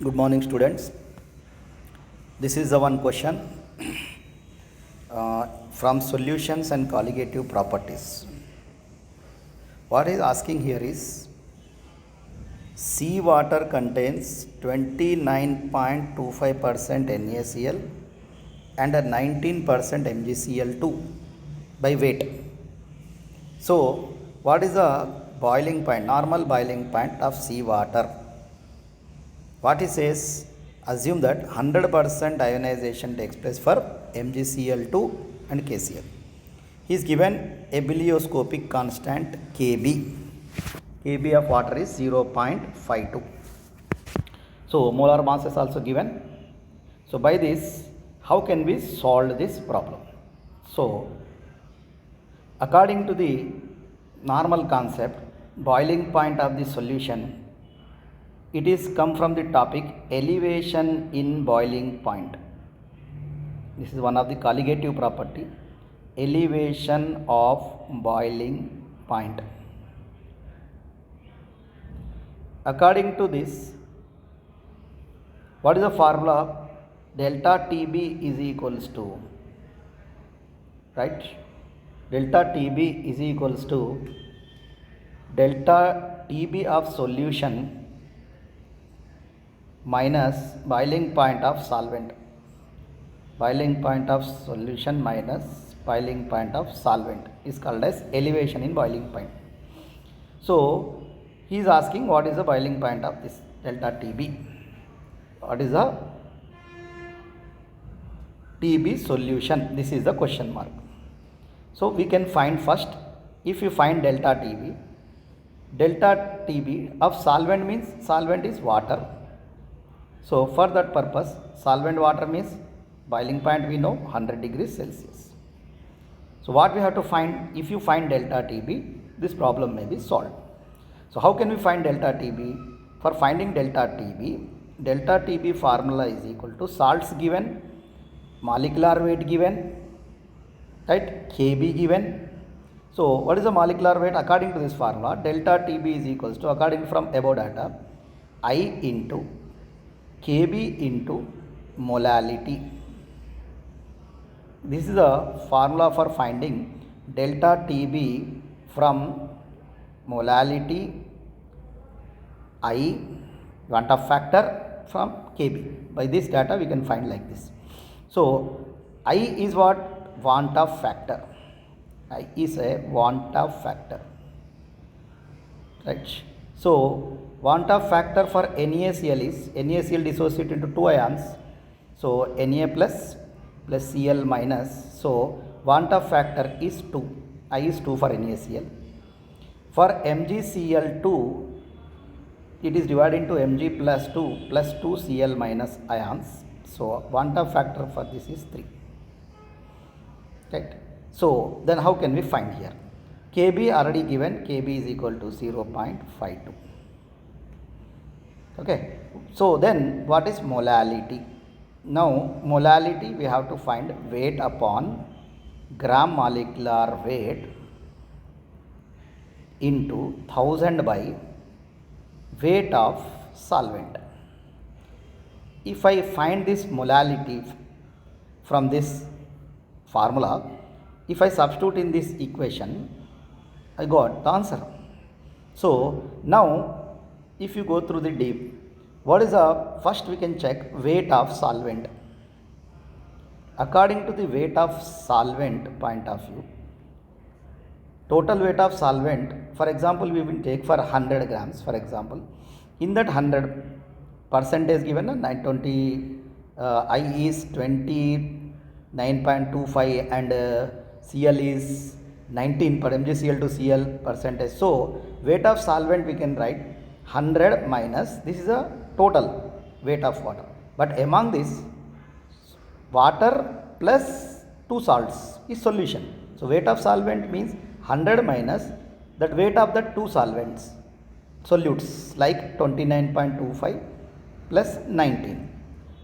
Good morning, students. This is the one question from solutions and colligative properties. What is asking here is sea water contains 29.25% NaCl and a 19% MgCl2 by weight. So, what is the boiling point, normal boiling point of sea water? What he says, assume that 100% ionization takes place for MgCl2 and KCl. He is given a bilioscopic constant Kb. Kb of water is 0.52. So molar mass is also given. So by this, how can we solve this problem? So according to the normal concept, boiling point of the solution, it is come from the topic elevation in boiling point. This is one of the colligative property, elevation of boiling point. According to this, what is the formula? Delta TB is equals to, right? Delta TB is equals to delta TB of solution minus boiling point of solvent. Boiling point of solution minus boiling point of solvent is called as elevation in boiling point. So he is asking what is the boiling point of this delta TB. What is the TB solution? This is the question mark. So we can find first, if you find delta TB of solvent means solvent is water. So for that purpose, solvent water means boiling point we know 100 degrees Celsius. So what we have to find, if you find delta TB, this problem may be solved. So how can we find delta TB? For finding delta TB formula is equal to salts given, molecular weight given, right, Kb given. So what is the molecular weight? According to this formula, delta TB is equals to, according from above data, I into Kb into molality. This is the formula for finding delta TB from molality I, want of factor, from Kb. By this data we can find like this. So I is what? Want of factor. I is a want of factor, right? So want of factor for NaCl is, NaCl dissociate into two ions, so Na plus Cl minus, so want of factor is 2, I is 2 for NaCl. For MgCl2, it is divided into Mg plus 2 Cl minus ions, so want of factor for this is 3, right? So then how can we find here? Kb already given, Kb is equal to 0.52. Okay, so then what is molality? Now molality we have to find weight upon gram molecular weight into 1000 by weight of solvent. If I find this molality from this formula, if I substitute in this equation, I got the answer. So now if you go through the deep, what is the, first we can check weight of solvent. According to the weight of solvent point of view, total weight of solvent, for example, we will take for 100 grams, for example, in that 100 percentage given, 920, I is 29.25 and Cl is 19 per MgCl to Cl percentage. So weight of solvent we can write 100 minus, this is a total weight of water, but among this water plus 2 salts is solution. So weight of solvent means 100 minus that weight of the 2 solvents, solutes, like 29.25 plus 19.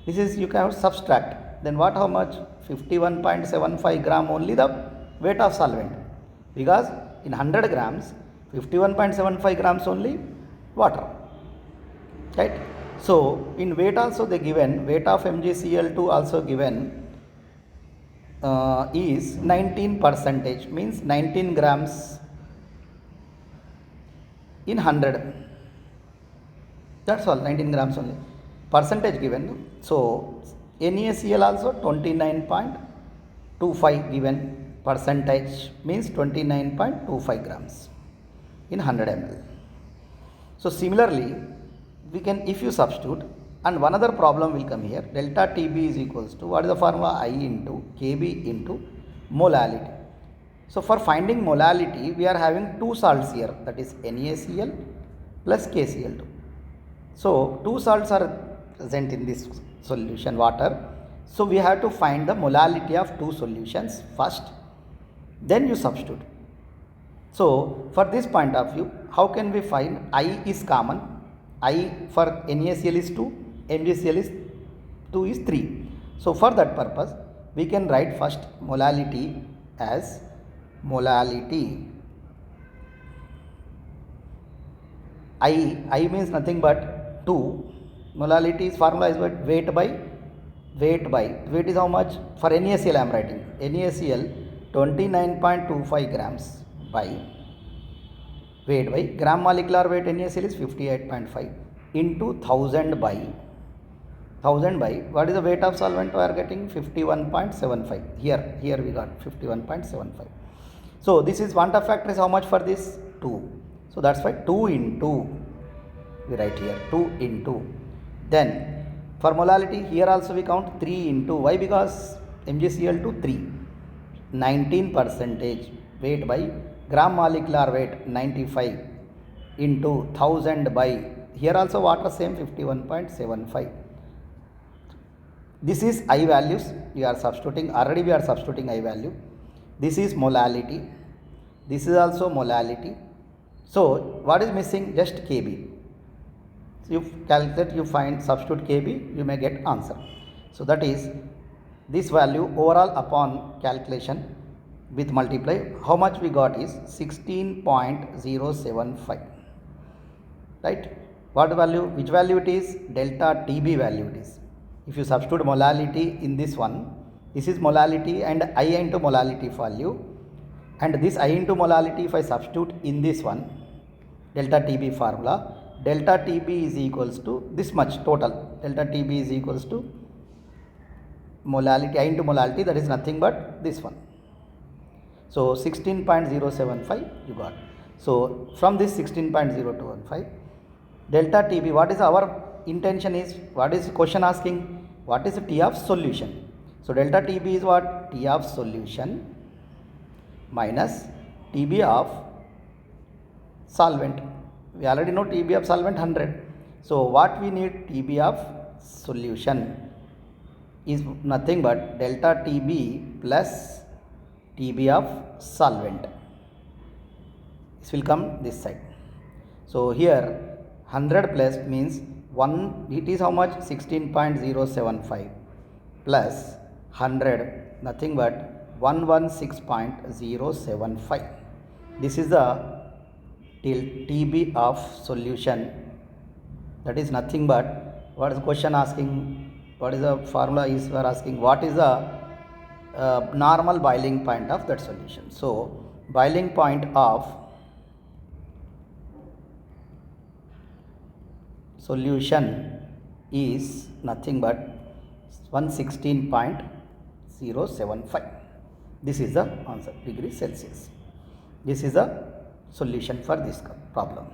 This is, you can subtract, then what, how much? 51.75 gram only the weight of solvent, because in 100 grams 51.75 grams only water, right? So in weight also they given, weight of MgCl2 also given is 19 percentage, means 19 grams in 100. That's all, 19 grams only. Percentage given. So NaCl also 29.25 given, percentage means 29.25 grams in 100 ml. So similarly, we can, if you substitute, and one other problem will come here, delta TB is equals to, what is the formula? I into Kb into molality. So for finding molality, we are having two salts here, that is NaCl plus KCl2. So two salts are present in this solution, water. So we have to find the molality of two solutions first, then you substitute. So for this point of view, how can we find? I is common. I for NaCl is 2, MgCl is 2 is 3. So for that purpose, we can write first molality as molality. I means nothing but 2. Molality is formula is what? Weight is how much? For NaCl I am writing. NaCl 29.25 grams by weight by gram molecular weight NaCl is 58.5 into 1000 by what is the weight of solvent? We are getting 51.75. Here we got 51.75. So this is quanta factor is how much for this? 2. So that's why 2 into, we write here 2 into. Then for molality, here also we count 3 into. Why? Because MgCl2 3, 19 percentage weight by gram molecular weight 95 into 1000 by, here also water same 51.75. This is I values, we are substituting, already we are substituting I value. This is molality, this is also molality. So what is missing? Just Kb. So you calculate, you find, substitute Kb, you may get answer. So that is this value overall upon calculation with multiply, how much we got is 16.075, right? What value? Which value it is? Delta TB value it is. If you substitute molality in this one, this is molality and I into molality value, and this I into molality if I substitute in this one, delta TB formula, delta TB is equals to this much total. Delta TB is equals to molality, I into molality, that is nothing but this one. So 16.075 you got. So from this 16.025, delta TB, what is our intention is, what is question asking? What is the T of solution? So delta TB is what? T of solution minus TB of solvent. We already know TB of solvent 100. So what we need? TB of solution is nothing but delta TB plus TB of solvent. This will come this side. So here 100 plus means 1, it is how much? 16.075 plus 100, nothing but 116.075. This is the till TB of solution, that is nothing but, what is the question asking? What is the formula is we are asking? What is the normal boiling point of that solution? So boiling point of solution is nothing but 116.075. This is the answer, degree Celsius. This is the solution for this problem.